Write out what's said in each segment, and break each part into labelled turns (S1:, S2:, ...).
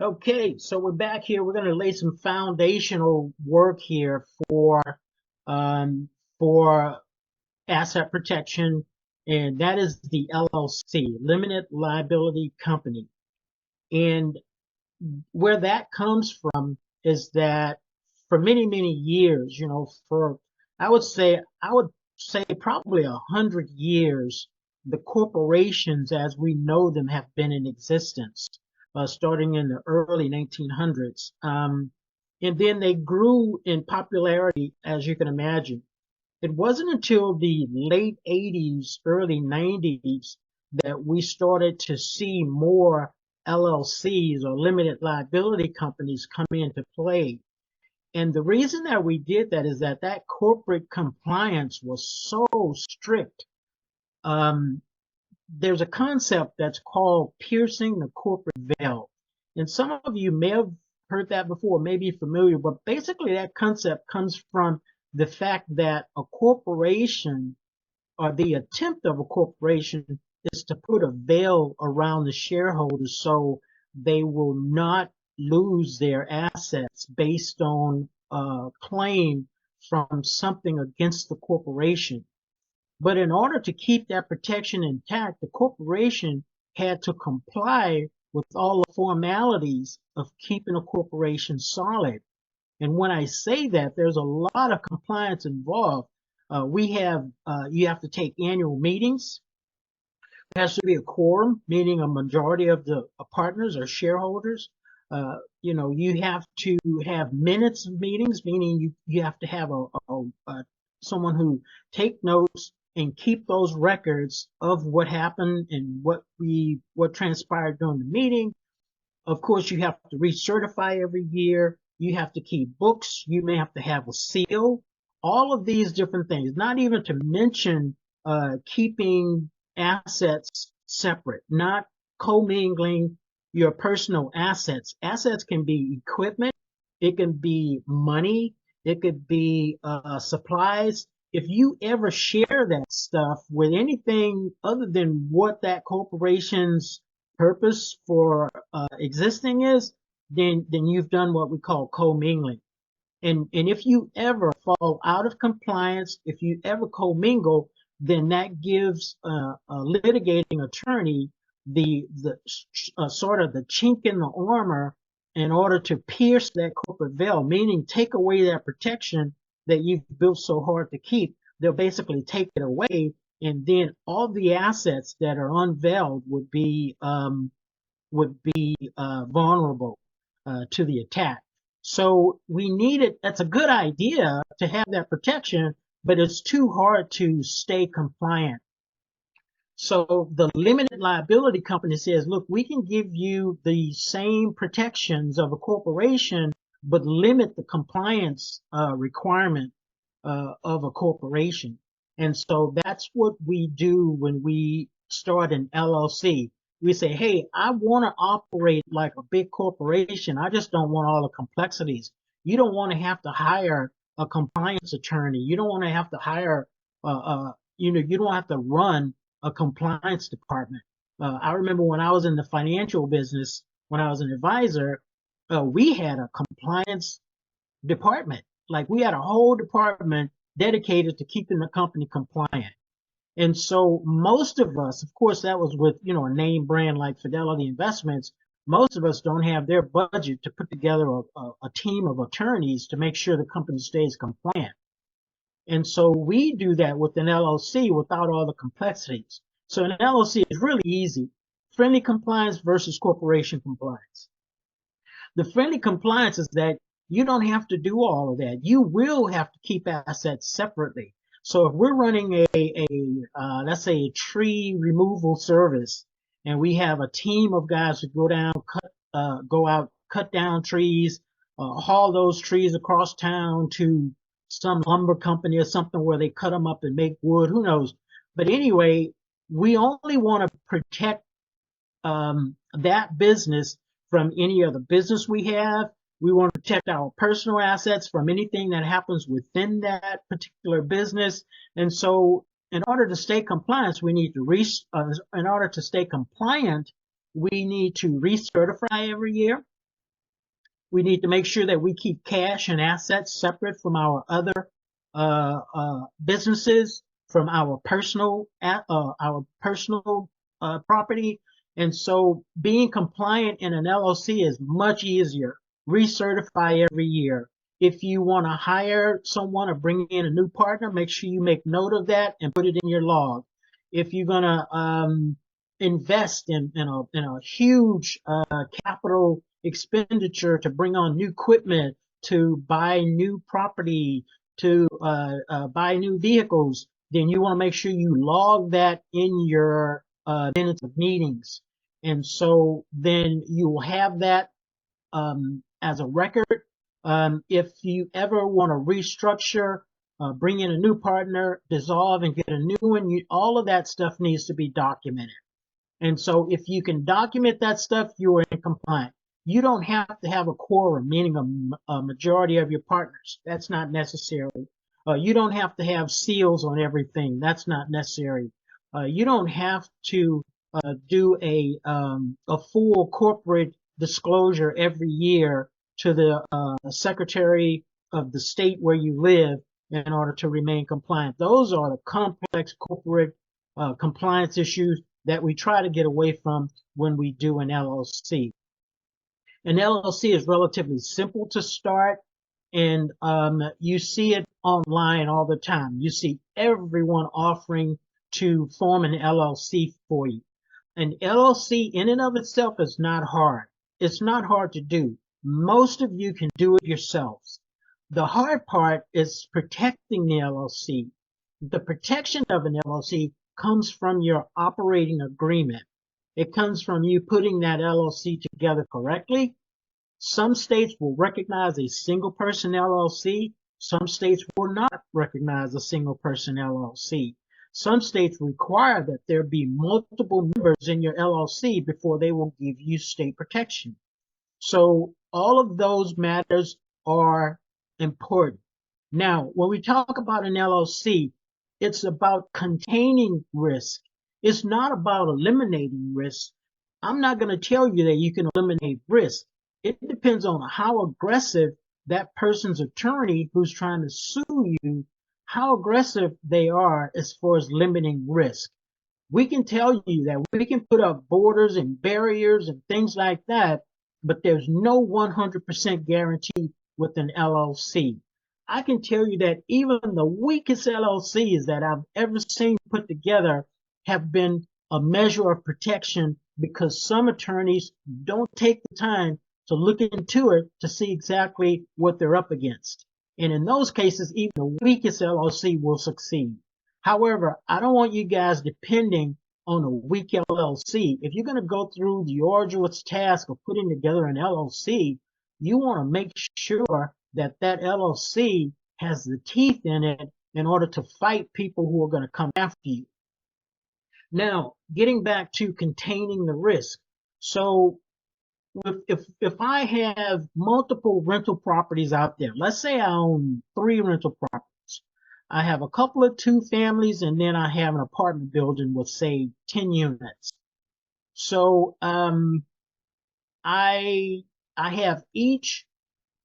S1: Okay, so we're back here. We're going to lay some foundational work here um, for asset protection, and that is the LLC, Limited Liability Company. And where that comes from is that for many, many years, for I would say probably 100 years, the corporations as we know them have been in existence, starting in the early 1900s. And then they grew in popularity, as you can imagine. It wasn't until the late 80s, early 90s that we started to see more LLCs or limited liability companies come into play. And the reason that we did that is that corporate compliance was so strict. Um, there's a concept that's called piercing the corporate veil. And some of you may have heard that before, may be familiar, but basically that concept comes from the fact that a corporation or the attempt of a corporation is to put a veil around the shareholders so they will not lose their assets based on a claim from something against the corporation. But in order to keep that protection intact, the corporation had to comply with all the formalities of keeping a corporation solid. And when I say that, there's a lot of compliance involved. You have to take annual meetings. There has to be a quorum, meaning a majority of the partners or shareholders. You have to have minutes of meetings, meaning you have to have someone who take notes and keep those records of what happened and what transpired during the meeting. Of course, you have to recertify every year. You have to keep books. You may have to have a seal. All of these different things, not even to mention keeping assets separate, not commingling your personal assets. Assets can be equipment, it can be money, it could be supplies. If you ever share that stuff with anything other than what that corporation's purpose for existing is, then you've done what we call commingling. And if you ever fall out of compliance, if you ever commingle, then that gives a litigating attorney the sort of the chink in the armor in order to pierce that corporate veil, meaning take away that protection that you've built so hard to keep. They'll basically take it away, and then all the assets that are unveiled would be vulnerable to the attack. So we needed, that's a good idea to have that protection, but it's too hard to stay compliant. So the limited liability company says, look, we can give you the same protections of a corporation, but limit the compliance requirement of a corporation. And so that's what we do when we start an LLC. We say, hey, I want to operate like a big corporation. I just don't want all the complexities. You don't want to have to hire a compliance attorney. You don't want to have to hire, you don't have to run a compliance department. I remember when I was in the financial business, when I was an advisor, we had a compliance department. Like we had a whole department dedicated to keeping the company compliant. And so most of us, of course, that was with, a name brand like Fidelity Investments. Most of us don't have their budget to put together a team of attorneys to make sure the company stays compliant. And so we do that with an LLC without all the complexities. So an LLC is really easy. Friendly compliance versus corporation compliance. The friendly compliance is that you don't have to do all of that. You will have to keep assets separately. So if we're running let's say a tree removal service, and we have a team of guys who go out, cut down trees, haul those trees across town to some lumber company or something where they cut them up and make wood, who knows. But anyway, we only want to protect that business from any other business we have. We want to protect our personal assets from anything that happens within that particular business. And so in order to stay compliant, we need to recertify every year. We need to make sure that we keep cash and assets separate from our other businesses, from our personal property. And so being compliant in an LLC is much easier. Recertify every year. If you want to hire someone or bring in a new partner, make sure you make note of that and put it in your log. If you're going to invest in a huge capital expenditure to bring on new equipment, to buy new property, to buy new vehicles, then you want to make sure you log that in your minutes of meetings. And so then you will have that as a record. If you ever want to restructure, bring in a new partner, dissolve and get a new one, all of that stuff needs to be documented. And so if you can document that stuff, you are in compliance. You don't have to have a quorum, meaning a majority of your partners. That's not necessary. You don't have to have seals on everything. That's not necessary. You don't have to do a full corporate disclosure every year to the Secretary of the state where you live in order to remain compliant. Those are the complex corporate compliance issues that we try to get away from when we do an LLC. An LLC is relatively simple to start, and you see it online all the time. You see everyone offering to form an LLC for you. An LLC in and of itself is not hard. It's not hard to do. Most of you can do it yourselves. The hard part is protecting the LLC. The protection of an LLC comes from your operating agreement. It comes from you putting that LLC together correctly. Some states will recognize a single person LLC. Some states will not recognize a single person LLC. Some states require that there be multiple members in your LLC before they will give you state protection. So all of those matters are important. Now, when we talk about an LLC, it's about containing risk. It's not about eliminating risk. I'm not going to tell you that you can eliminate risk. It depends on how aggressive that person's attorney who's trying to sue you, how aggressive they are as far as limiting risk. We can tell you that we can put up borders and barriers and things like that, but there's no 100% guarantee with an LLC. I can tell you that even the weakest LLCs that I've ever seen put together have been a measure of protection because some attorneys don't take the time to look into it to see exactly what they're up against. And in those cases, even the weakest LLC will succeed. However, I don't want you guys depending on a weak LLC. If you're going to go through the arduous task of putting together an LLC, you want to make sure that that LLC has the teeth in it in order to fight people who are going to come after you. Now, getting back to containing the risk. So if I have multiple rental properties out there, let's say I own 3 rental properties. I have a couple of 2 families, and then I have an apartment building with, say, 10 units. So I have each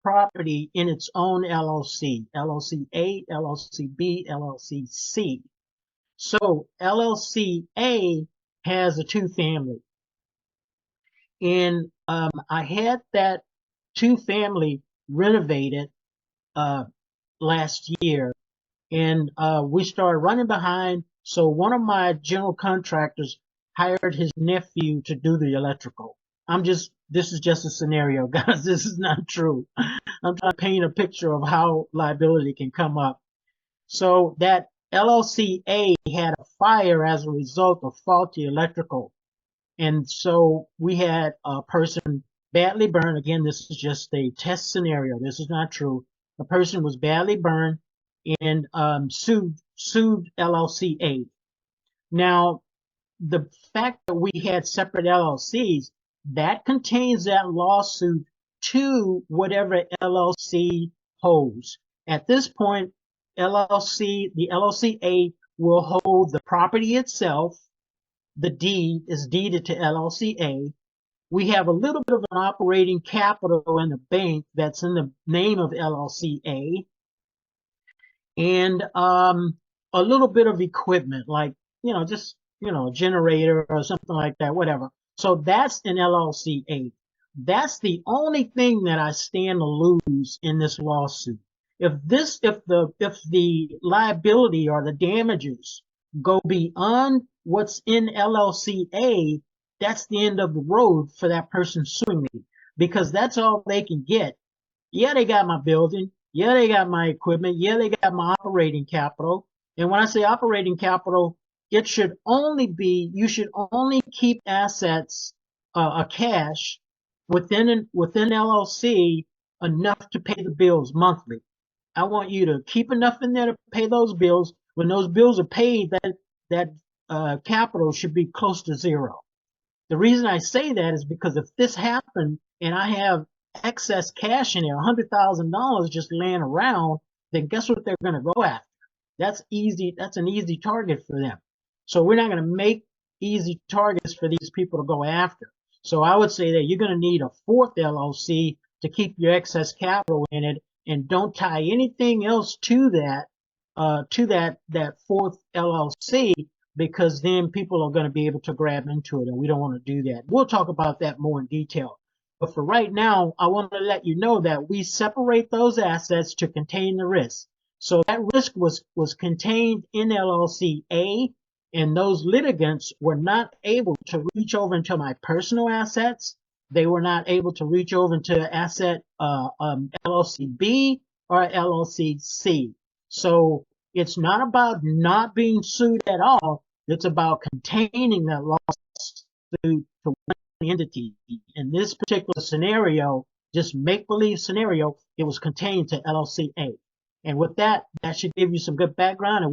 S1: property in its own LLC, LLC A, LLC B, LLC C. So LLC A has a 2-family. And I had that 2-family renovated last year, and we started running behind. So one of my general contractors hired his nephew to do the electrical. This is just a scenario, guys. This is not true. I'm trying to paint a picture of how liability can come up. So that LLC A had a fire as a result of faulty electrical. And so we had a person badly burned. Again, this is just a test scenario. This is not true. A person was badly burned and sued LLC A. Now, the fact that we had separate LLCs, that contains that lawsuit to whatever LLC holds. At this point, the LLC A will hold the property itself. The deed is deeded to LLC A. we have a little bit of an operating capital in the bank that's in the name of LLCA, and a little bit of equipment, like, just, a generator or something like that, whatever. So that's an LLCA. That's the only thing that I stand to lose in this lawsuit. If the liability or the damages go beyond what's in LLCA, that's the end of the road for that person suing me, because that's all they can get. Yeah, they got my building. Yeah, they got my equipment. Yeah, they got my operating capital. And when I say operating capital, it should only be, you should only keep assets, cash within LLC enough to pay the bills monthly. I want you to keep enough in there to pay those bills. When those bills are paid, that capital should be close to zero. The reason I say that is because if this happened and I have excess cash in there, $100,000 just laying around, then guess what they're going to go after? That's easy. That's an easy target for them. So we're not going to make easy targets for these people to go after. So I would say that you're going to need a fourth LLC to keep your excess capital in it, and don't tie anything else to that fourth LLC, because then people are going to be able to grab into it, and we don't want to do that. We'll talk about that more in detail. But for right now, I want to let you know that we separate those assets to contain the risk. So that risk was contained in LLC A, and those litigants were not able to reach over into my personal assets. They were not able to reach over into asset LLC B or LLC C. So it's not about not being sued at all. It's about containing that loss to one entity. In this particular scenario, just make-believe scenario, it was contained to LLC A. And with that, that should give you some good background.